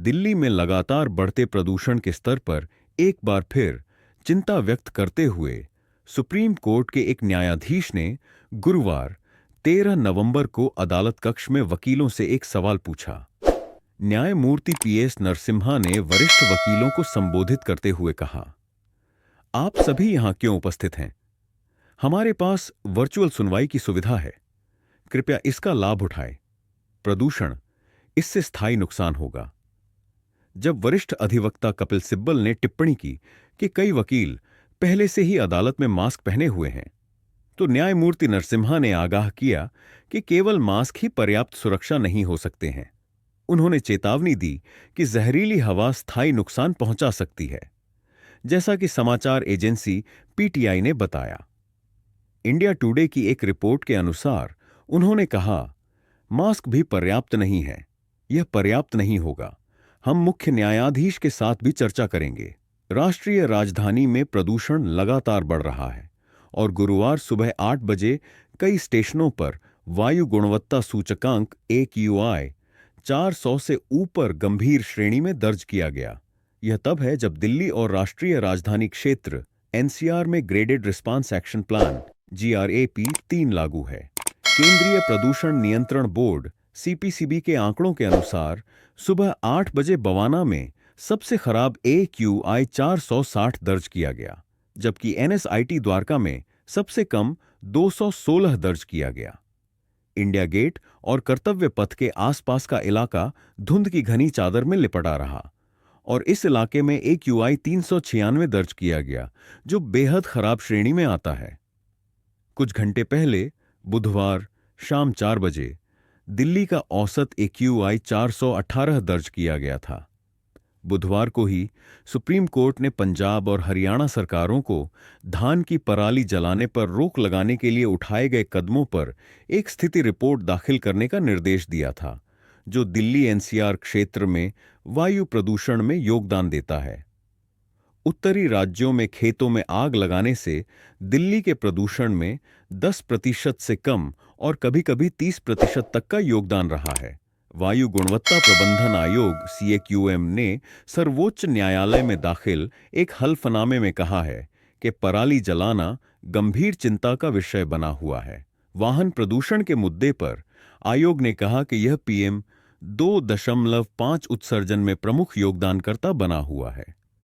दिल्ली में लगातार बढ़ते प्रदूषण के स्तर पर एक बार फिर चिंता व्यक्त करते हुए सुप्रीम कोर्ट के एक न्यायाधीश ने गुरुवार 13 नवंबर को अदालत कक्ष में वकीलों से एक सवाल पूछा। न्यायमूर्ति पीएस नरसिम्हा ने वरिष्ठ वकीलों को संबोधित करते हुए कहा, आप सभी यहां क्यों उपस्थित हैं? हमारे पास वर्चुअल सुनवाई की सुविधा है। कृपया इसका लाभ उठाएं। प्रदूषण, इससे स्थायी नुकसान होगा। जब वरिष्ठ अधिवक्ता कपिल सिब्बल ने टिप्पणी की कि कई वकील पहले से ही अदालत में मास्क पहने हुए हैं, तो न्यायमूर्ति नरसिम्हा ने आगाह किया कि केवल मास्क ही पर्याप्त सुरक्षा नहीं हो सकते हैं। उन्होंने चेतावनी दी कि जहरीली हवा स्थायी नुकसान पहुंचा सकती है, जैसा कि समाचार एजेंसी पीटीआई ने बताया। इंडिया टुडे की एक रिपोर्ट के अनुसार उन्होंने कहा, मास्क भी पर्याप्त नहीं है। यह पर्याप्त नहीं होगा। हम मुख्य न्यायाधीश के साथ भी चर्चा करेंगे। राष्ट्रीय राजधानी में प्रदूषण लगातार बढ़ रहा है और गुरुवार सुबह 8 बजे कई स्टेशनों पर वायु गुणवत्ता सूचकांक AQI 400 से ऊपर गंभीर श्रेणी में दर्ज किया गया। यह तब है जब दिल्ली और राष्ट्रीय राजधानी क्षेत्र NCR में graded response action plan GRAP 3 लागू है। केंद्रीय प्रदूषण नियंत्रण बोर्ड CPCB के आंकड़ों के अनुसार सुबह 8 बजे बवाना में सबसे खराब AQI 460 दर्ज किया गया, जबकि NSIT द्वारका में सबसे कम 216 दर्ज किया गया। इंडिया गेट और कर्तव्य पथ के आसपास का इलाका धुंध की घनी चादर में लिपटा रहा और इस इलाके में AQI 396 दर्ज किया गया, जो बेहद खराब श्रेणी में आता है। कुछ घंटे पहले बुधवार शाम 4 बजे दिल्ली का औसत AQI 418 दर्ज किया गया था। बुधवार को ही सुप्रीम कोर्ट ने पंजाब और हरियाणा सरकारों को धान की पराली जलाने पर रोक लगाने के लिए उठाए गए कदमों पर एक स्थिति रिपोर्ट दाखिल करने का निर्देश दिया था, जो दिल्ली NCR क्षेत्र में वायु प्रदूषण में योगदान देता है। उत्तरी राज्यों में खेतों में आग लगाने से दिल्ली के प्रदूषण में 10% से कम और कभी-कभी 30% तक का योगदान रहा है। वायु गुणवत्ता प्रबंधन आयोग CAQM ने सर्वोच्च न्यायालय में दाखिल एक हलफनामे में कहा है कि पराली जलाना गंभीर चिंता का विषय बना हुआ है। वाहन प्रदूषण के मुद्दे पर आयोग ने कहा कि यह PM 2.5 उत्सर्जन में प्रमुख योगदानकर्ता बना हुआ है।